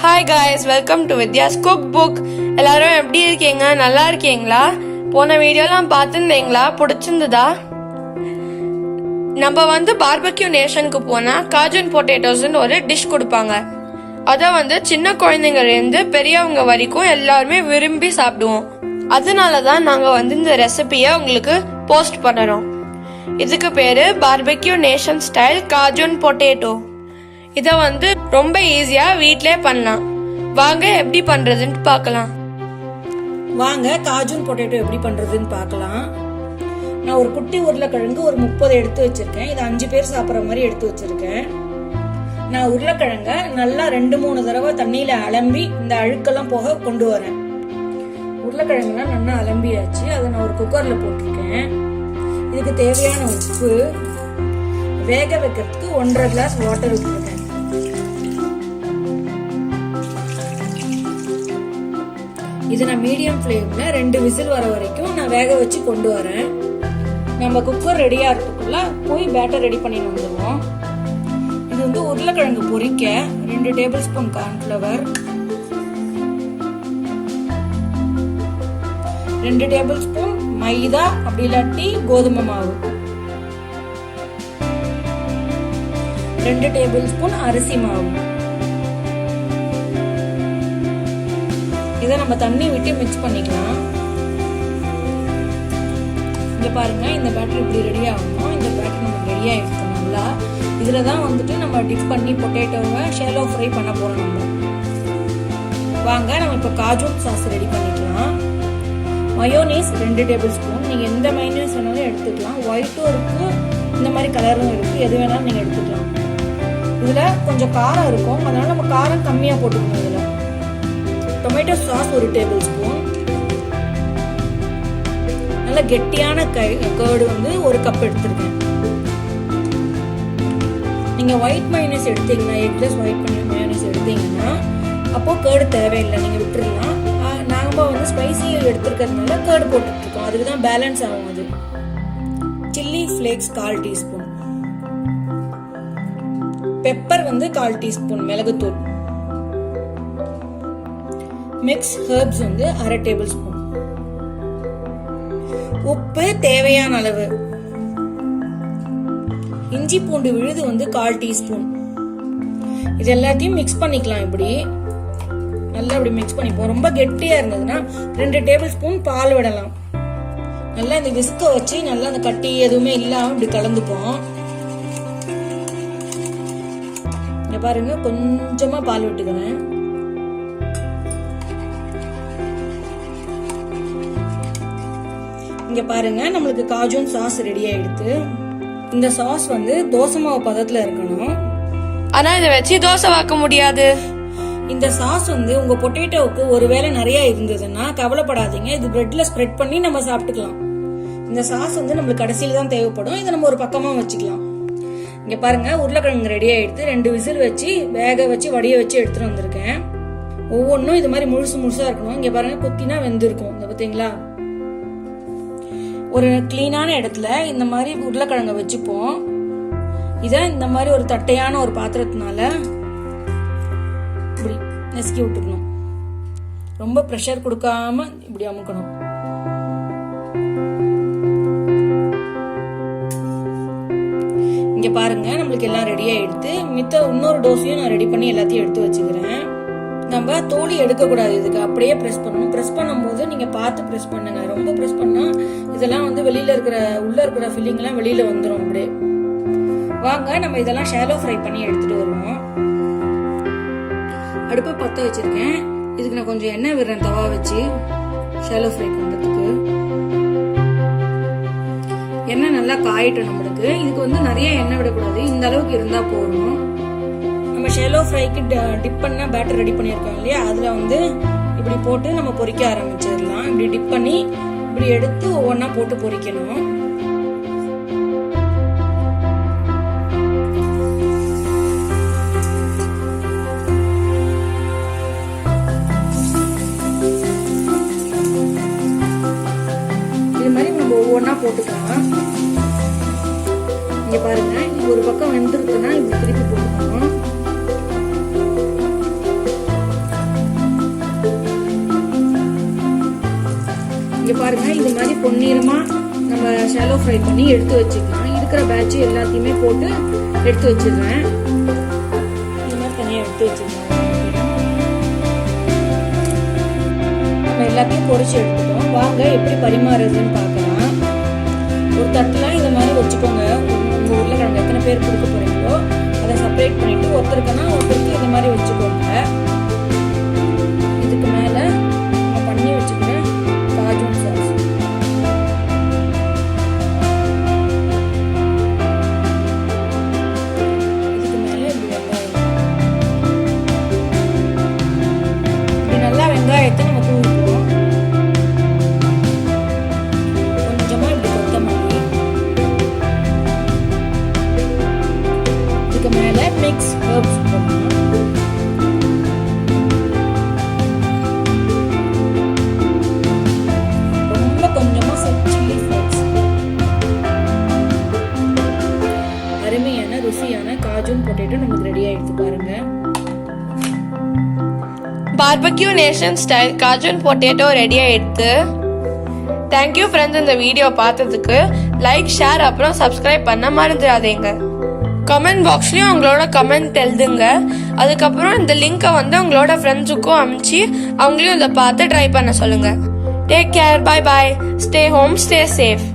Hi guys, welcome to Vidya's cook book. எல்லாரும் எப்படி இருக்கீங்க? நல்லா இருக்கீங்களா? போன வீடியோலாம் பார்த்துருந்தீங்களா? பிடிச்சிருந்ததா? நம்ம பார்பக்யூ நேஷனுக்கு போனால் காஜன் பொட்டேட்டோஸ்ன்னு ஒரு டிஷ் கொடுப்பாங்க. அதை சின்ன குழந்தைங்கலேருந்து பெரியவங்க வரைக்கும் எல்லாருமே விரும்பி சாப்பிடுவோம். அதனால தான் நாங்கள் இந்த ரெசிபியை உங்களுக்கு போஸ்ட் பண்ணுறோம். இதுக்கு பேர் பார்பக்யூ நேஷன் ஸ்டைல் காஜன் பொட்டேட்டோ. இதை ரொம்ப ஈஸியா வீட்லயே பண்ணலாம். வாங்க எப்படி பண்றதுன்னு பார்க்கலாம். வாங்க காஜூன் பொட்டேட்டோ எப்படி பண்றதுன்னு பார்க்கலாம். நான் ஒரு குட்டி உருளைக்கிழங்கு ஒரு 30 எடுத்து வச்சிருக்கேன். இது 5 பேர் சாப்பிட்ற மாதிரி எடுத்து வச்சிருக்கேன். நான் உருளைக்கிழங்க நல்லா 2-3 தடவை தண்ணியில அலம்பி இந்த அழுக்கெல்லாம் போக கொண்டு வரேன். உருளைக்கிழங்குலாம் நல்லா அலம்பியாச்சு. அதை நான் ஒரு குக்கர்ல போட்டிருக்கேன். இதுக்கு தேவையான உப்பு, வேக வைக்கிறதுக்கு 1.5 கிளாஸ் வாட்டர் விட்டுருக்கேன். இது நான் மீடியம் ஃப்ளேம்ல 2 விசில் வர வரைக்கும் நான் வேக வச்சு கொண்டு வரேன். நம்ம குக்கர் ரெடியா இருக்கக்குள்ள போய் பேட்டர் ரெடி பண்ணி வந்துடுவோம். இது உருளைக்கிழங்கு பொரிக்க 2 tablespoon cornflour, 2 tablespoon maida அப்படி இல்லாட்டி கோதுமை மாவு, 2 டேபிள் ஸ்பூன் அரிசி மாவு. இதை நம்ம தண்ணி விட்டு மிக்ஸ் பண்ணிக்கலாம். இங்க பாருங்க, இந்த பேட்டர் இப்படி ரெடி ஆகணும். இந்த பேட்டர் நமக்கு ரெடி ஆயிடுச்சு நல்லா. இதுல தான் நம்ம டிப் பண்ணி பொட்டேட்டோவை ஷேலோ ஃப்ரை பண்ண போறோம். வாங்க நம்ம இப்ப காஜூன் சாஸ் ரெடி பண்ணிக்கலாம். Mayonnaise 2 table spoon. நீங்க எந்த மயோனீஸ் வேணாலும் எடுத்துக்கலாம். ஒயிட்டும் இருக்கு, இந்த மாதிரி கலரும் இருக்கு. எது வேணாலும் நீங்க எடுத்துக்கலாம். இதுல கொஞ்சம் காரம் இருக்கும், அதனால நம்ம காரம் கம்மியா போட்டுக்கணும். இதுல டொமேட்டோ சாஸ் 1 டேபிள் ஸ்பூன். நல்ல கெட்டியான கர்டு 1 கப் எடுத்துருக்கேன். நீங்க ஒயிட் மயோனீஸ் எடுத்தீங்கன்னா, எக்லெஸ் ஒயிட் மயோனீஸ் எடுத்தீங்கன்னா அப்போ கர்டு தேவையில்லை, நீங்க விட்டுடலாம். நாம ஸ்பைசி எடுத்துருக்கிறதுனால கர்டு போட்டுட்டு இருக்கோம். அதுக்கு தான் பேலன்ஸ் ஆகும். அது chilli flakes 1/4 teaspoon, pepper 1/4 teaspoon, மிளகுத்தூள், மிக்ஸ் ஹெர்ப்ஸ் 1/2 டேபிள் ஸ்பூன், உப்பு தேவையான அளவு, இஞ்சி பூண்டு விழுது 1/4 டீஸ்பூன். இது எல்லாத்தையும் மிக்ஸ் பண்ணிக்கலாம். இப்படி நல்லா இப்படி மிக்ஸ் பண்ணிப்போம். ரொம்ப கெட்டியா இருந்ததுன்னா 2 டேபிள் ஸ்பூன் பால் விடலாம். நல்லா இந்த விஸ்க வச்சு நல்லா அந்த கட்டி எதுவுமே இல்லாம இப்படி கலந்துப்போம். இங்க பாருங்க, கொஞ்சமா பால் விட்டுக்கிறேன். இங்க பாருங்க, நம்மளுக்கு காஜூன் சாஸ் ரெடி ஆயிடுது. இந்த சாஸ் தோசை மாவு பதத்துல இருக்கணும். ஆனா இதை வச்சு தோசை வாக்க முடியாது. இந்த சாஸ் உங்க பொட்டேட்டோவுக்கு ஒருவேளை நிறைய இருந்ததுன்னா கவலைப்படாதீங்க. இது பிரெட்ல ஸ்ப்ரெட் பண்ணி நம்ம சாப்பிட்டுக்கலாம். இந்த சாஸ் நம்மளுக்கு கடைசியில தான் தேவைப்படும். இதை நம்ம ஒரு பக்கமா வச்சுக்கலாம். இங்க பாருங்க, உருளைக்கிழங்கு ரெடி ஆயிடுது. 2 விசில் வச்சு வேக வச்சு வடிய வச்சு எடுத்துட்டு வந்திருக்கேன். ஒவ்வொன்றும் இது மாதிரி முழுசு முழுசா இருக்கணும். இங்க பாருங்க, குத்தினா வெந்திருக்கும். இந்த பாத்தீங்களா? ஒரு கிளீனான இடத்துல இந்த மாதிரி உருளைக்கிழங்க வச்சுப்போம். இத இந்த மாதிரி ஒரு தட்டையான ஒரு பாத்திரத்தினால இப்படி நசுக்கி விட்டுக்கணும். ரொம்ப பிரஷர் கொடுக்காம இப்படி அமுக்கணும். இங்க பாருங்க, நம்மளுக்கு எல்லாம் ரெடி ஆயிடுத்து. மித்த இன்னொரு டோஸையும் நான் ரெடி பண்ணி எல்லாத்தையும் எடுத்து வச்சுக்கிறேன். நம்ம தோலி எடுக்க கூடாது. இதுக்கு அப்படியே பிரஸ் பண்ணணும். பிரஸ் பண்ணும் போது நீங்க பார்த்து பிரஸ் பண்ணுங்க. ரொம்ப பிரஸ் பண்ணா இதெல்லாம் வெளியில இருக்கிற உள்ள இருக்கிற ஃபில்லிங் எல்லாம் வெளியில வந்துடும். அப்படியே வாங்க நம்ம இதெல்லாம் ஷாலோ ஃப்ரை பண்ணி எடுத்துட்டு வருவோம். அடுப்பை பத்த வச்சிருக்கேன். இதுக்கு நான் கொஞ்சம் எண்ணெய் விடுறேன் தவா வச்சு ஷாலோ ஃப்ரை பண்றதுக்கு. எண்ணெய் நல்லா காயிட்டும் நம்மளுக்கு. இதுக்கு நிறைய எண்ணெய் விடக்கூடாது. இந்த அளவுக்கு இருந்தா போதும். நம்ம ஷாலோ ஃப்ரைக்கு டிப் பண்ண பேட்டர் ரெடி பண்ணியிருக்கோம் இல்லையா, அதுல இப்படி போட்டு நம்ம பொரிக்க ஆரம்பிச்சிடலாம். இப்படி டிப் பண்ணி இப்படி எடுத்து ஒவ்வொன்னா போட்டு பொரிக்கணும். இது மாதிரி நம்ம ஒவ்வொன்னா போட்டுக்கலாம். இங்க பாருங்க, ஒரு பக்கம் வெந்திருக்குன்னா இப்படி திருப்பி போட்டுக்கணும். பாருங்க இந்த மாதிரி பொன்னிறமா நம்ம ஷாலோ ஃப்ரை பண்ணி எடுத்து வச்சுக்கலாம். இருக்கிற பேட்ச் எல்லாத்தையுமே போட்டு எடுத்து வச்சிடுறேன். இந்த மாதிரி தனியாக எடுத்து வச்சிருக்கேன். நம்ம எல்லாத்தையும் பொரிச்சு எடுத்துட்டோம். வாங்க எப்படி பரிமாறுறதுன்னு பார்க்கலாம். ஒரு தட்டில் இந்த மாதிரி வச்சுக்கோங்க. உங்கள் உருளைக்கிழங்கு எத்தனை பேர் கொடுக்க போறீங்களோ அதை செப்பரேட் பண்ணிட்டு ஒருத்தருக்குன்னா ஒருத்தருக்கு இந்த மாதிரி வச்சுக்கோங்க. இதுக்கு மேலே நம்ம பண்ணி வச்சுக்கிற காஜூன் சாஸ், இதுக்கு மேலே இப்படி வெங்காயம், இப்படி நல்லா வெங்காயத்தை நம்ம தூவிப்போம். கொஞ்சமா இப்படி கொத்தமல்லி, இதுக்கு மேலே மிக்ஸ் ஹெர்ப்ஸ் போடணும். ரொம்ப கொஞ்சமா சில்லி ஃப்ளேக்ஸ். அருமையான ருசியான காஜூன் பொட்டேட்டோ நமக்கு ரெடி ஆயிடுச்சு பாருங்க. Barbecue nation style cajun potato ready ஆயிடுத்து. தேங்க்யூ ஃப்ரெண்ட்ஸ், இந்த வீடியோ பார்த்ததுக்கு லைக், ஷேர் அப்புறம் சப்ஸ்கிரைப் பண்ண மறந்துடாதீங்க. கமெண்ட் பாக்ஸ்லயும் உங்களோட கமெண்ட் எழுதுங்க. அதுக்கப்புறம் இந்த லிங்கை வந்து உங்களோட ஃப்ரெண்ட்ஸுக்கும் அனுப்பிச்சு அவங்களையும் இதை பார்த்து ட்ரை பண்ண சொல்லுங்க. Take care, bye bye, stay home, stay safe.